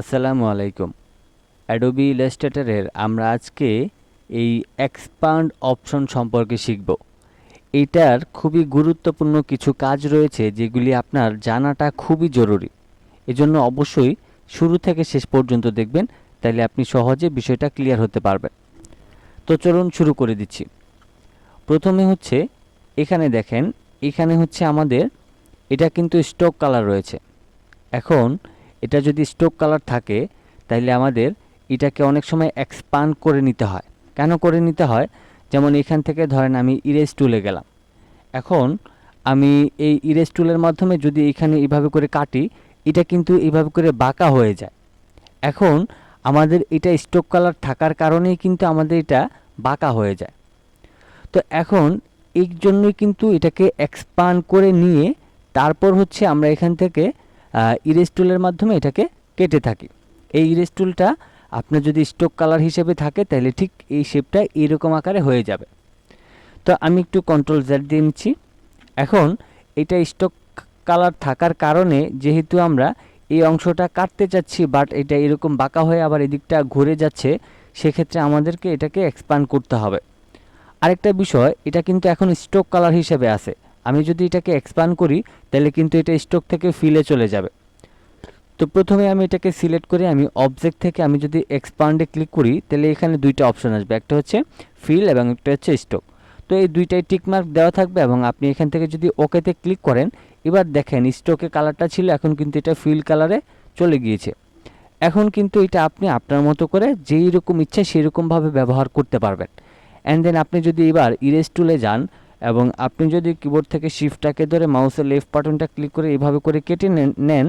আসসালামু আলাইকুম। অ্যাডোবি ইলাস্ট্রেটরের আমরা আজকে এই এক্সপান্ড অপশন সম্পর্কে শিখব। এটার খুবই গুরুত্বপূর্ণ কিছু কাজ রয়েছে যেগুলি আপনার জানাটা খুবই জরুরি। এজন্য অবশ্যই শুরু থেকে শেষ পর্যন্ত দেখবেন, তাহলে আপনি সহজে বিষয়টা ক্লিয়ার হতে পারবেন। তো চলুন শুরু করে দিচ্ছি। প্রথমে হচ্ছে এখানে দেখেন, এখানে হচ্ছে আমাদের এটা কিন্তু স্টক কালার রয়েছে। এখন এটা যদি স্টক কালার থাকে তাইলে আমাদের এটাকে অনেক সময় এক্সপান্ড করে নিতে হয়। কেন করে নিতে হয়? যেমন এখান থেকে ধরেন আমি ইরেজ টুলে গেলাম। এখন আমি এই ইরেজ টুলের মাধ্যমে যদি এখানে এইভাবে করে কাটি, এটা কিন্তু এইভাবে করে বাঁকা হয়ে যায়। এখন আমাদের এটা স্টক কালার থাকার কারণেই কিন্তু আমাদের এটা বাঁকা হয়ে যায়। তো এখন এই জন্যই কিন্তু এটাকে এক্সপান্ড করে নিয়ে তারপর হচ্ছে আমরা এখান থেকে ইরেজ টুলের মাধ্যমে এটাকে কেটে থাকি। এই ইরেজ টুলটা আপনার যদি স্টক কালার হিসেবে থাকে তাহলে ঠিক এই শেপটা এরকম আকারে হয়ে যাবে। তো আমি একটু কন্ট্রোল জেড দিয়ে নিচ্ছি। এখন এটা স্টক কালার থাকার কারণে যেহেতু আমরা এই অংশটা কাটতে চাচ্ছি, বাট এটা এরকম বাঁকা হয়ে আবার এদিকটা ঘুরে যাচ্ছে, সেক্ষেত্রে আমাদেরকে এটাকে এক্সপান্ড করতে হবে। আরেকটা বিষয়, এটা কিন্তু এখন স্টক কালার হিসেবে আছে। আমি যদি এটাকে এক্সপান্ড করি তাহলে কিন্তু এটা স্টক থেকে ফিলে চলে যাবে। তো প্রথমে আমি এটাকে সিলেক্ট করে আমি অবজেক্ট থেকে আমি যদি এক্সপান্ডে ক্লিক করি তাহলে এখানে দুইটা অপশন আসবে, একটা হচ্ছে ফিল এবং একটা হচ্ছে স্টক। তো এই দুইটাই টিকমার্ক দেওয়া থাকবে এবং আপনি এখান থেকে যদি ওকেতে ক্লিক করেন, এবার দেখেন স্টকে কালারটা ছিল, এখন কিন্তু এটা ফিল কালারে চলে গিয়েছে। এখন কিন্তু এটা আপনি আপনার মতো করে যেই রকম ইচ্ছা সেই রকমভাবে ব্যবহার করতে পারবেন। অ্যান্ড দেন আপনি যদি এবার ইরেজ টুলে যান এবং আপনি যদি কিবোর্ড থেকে শিফটটাকে ধরে মাউসের লেফট বাটনটা ক্লিক করে এইভাবে করে কেটে নেন,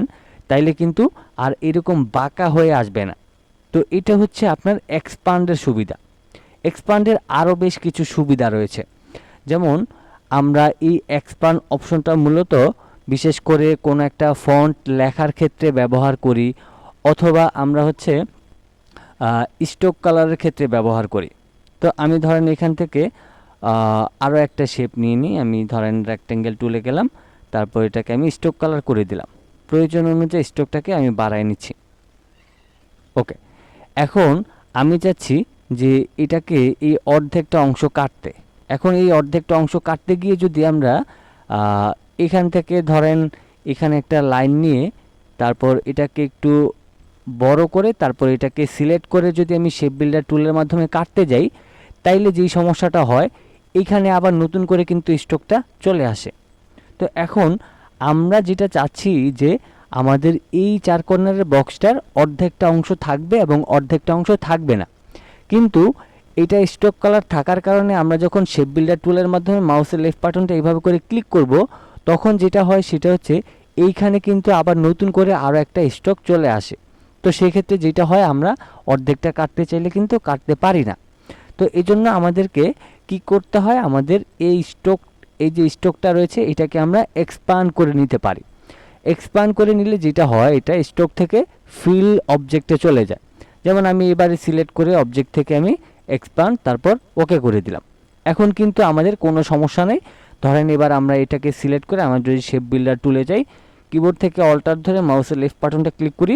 তাইলে কিন্তু আর এরকম বাঁকা হয়ে আসবে না। তো এটা হচ্ছে আপনার এক্সপান্ডের সুবিধা। এক্সপান্ডের আরও বেশ কিছু সুবিধা রয়েছে, যেমন আমরা এই এক্সপান্ড অপশনটা মূলত বিশেষ করে কোনো একটা ফন্ট লেখার ক্ষেত্রে ব্যবহার করি, অথবা আমরা হচ্ছে স্টক কালারের ক্ষেত্রে ব্যবহার করি। তো আমি ধরেন এখান থেকে আরও একটা শেপ নিয়ে নিই। আমি ধরেন রেক্টেঙ্গেল টুলে গেলাম, তারপর এটাকে আমি স্টক কালার করে দিলাম। প্রয়োজন অনুযায়ী স্টকটাকে আমি বাড়ায় নিচ্ছি। ওকে, এখন আমি চাচ্ছি যে এটাকে এই অর্ধেকটা অংশ কাটতে। এখন এই অর্ধেকটা অংশ কাটতে গিয়ে যদি আমরা এখান থেকে ধরেন এখানে একটা লাইন নিয়ে তারপর এটাকে একটু বড় করে তারপর এটাকে সিলেক্ট করে যদি আমি শেপ বিল্ডার টুলের মাধ্যমে কাটতে যাই, তাইলে যেই সমস্যাটা হয়, এইখানে আবার নতুন করে কিন্তু স্টকটা চলে আসে। তো এখন আমরা যেটা চাচ্ছি যে আমাদের এই চার কর্নারের বক্সটার অর্ধেকটা অংশ থাকবে এবং অর্ধেকটা অংশ থাকবে না। কিন্তু এটা স্টক কালার থাকার কারণে আমরা যখন শেপ বিল্ডার টুলের মাধ্যমে মাউসের লেফট বাটনটা এইভাবে করে ক্লিক করব, তখন যেটা হয় সেটা হচ্ছে এইখানে কিন্তু আবার নতুন করে আরও একটা স্টক চলে আসে। তো সেক্ষেত্রে যেটা হয়, আমরা অর্ধেকটা কাটতে চাইলে কিন্তু কাটতে পারি না। তো এই জন্য আমাদেরকে কি করতে হয়, আমাদের এই যে স্টকটা রয়েছে এটাকে আমরা এক্সপান্ড করে নিতে পারি। এক্সপান্ড করে নিলে যেটা হয়, এটা স্টক থেকে ফিল অবজেক্টে চলে যায়। যেমন আমি এবারে সিলেক্ট করে অবজেক্ট থেকে আমি এক্সপান্ড তারপর ওকে করে দিলাম। এখন কিন্তু আমাদের কোনো সমস্যা নেই। ধরেন এবার আমরা এটাকে সিলেক্ট করে আমরা যদি শেপ বিল্ডার টুলে যাই, কিবোর্ড থেকে অল্টার ধরে মাউসের লেফট বাটনটা ক্লিক করি,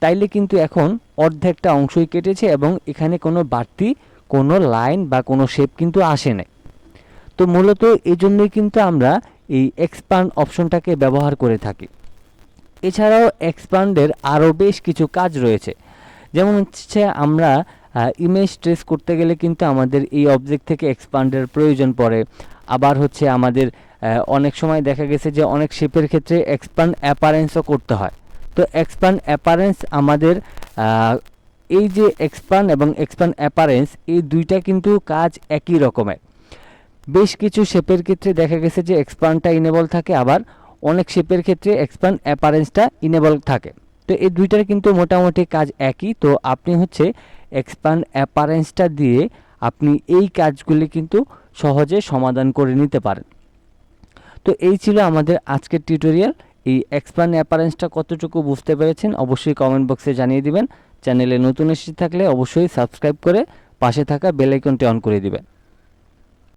তাইলে কিন্তু এখন অর্ধেকটা অংশই কেটেছে এবং এখানে কোনো বাড়তি কোনো লাইন বা কোনো শেপ কিন্তু আসে নাই। তো মূলত এই জন্যই কিন্তু আমরা এই এক্সপান্ড অপশনটাকে ব্যবহার করে থাকি। এছাড়াও এক্সপান্ডের আরও বেশ কিছু কাজ রয়েছে, যেমন হচ্ছে আমরা ইমেজ ট্রেস করতে গেলে কিন্তু আমাদের এই অবজেক্ট থেকে এক্সপান্ডের প্রয়োজন পড়ে। আবার হচ্ছে আমাদের অনেক সময় দেখা গেছে যে অনেক শেপের ক্ষেত্রে এক্সপান্ড অ্যাপারেন্সও করতে হয়। তো এক্সপান্ড অ্যাপারেন্স আমাদের এই যে এক্সপান্ড এবং এক্সপান্ড অ্যাপারেন্স এই দুইটা কিন্তু কাজ একই রকমের। বেশ কিছু শেপের ক্ষেত্রে দেখা গেছে যে এক্সপান্ডটা ইনেবল থাকে, আবার অনেক শেপের ক্ষেত্রে এক্সপান্ড অ্যাপারেন্সটা ইনেবল থাকে। তো এই দুইটার কিন্তু মোটামুটি কাজ একই। তো আপনি হচ্ছে এক্সপান্ড অ্যাপারেন্সটা দিয়ে আপনি এই কাজগুলি কিন্তু সহজে সমাধান করে নিতে পারেন। তো এই ছিল আমাদের আজকের টিউটোরিয়াল। এই এক্সপান্ড অ্যাপারেন্সটা কতটুকু বুঝতে পেরেছেন অবশ্যই কমেন্ট বক্সে জানিয়ে দিবেন। চ্যানেলে নতুন এসে থাকলে অবশ্যই সাবস্ক্রাইব করে পাশে থাকা বেল আইকনটি অন করে দিবেন।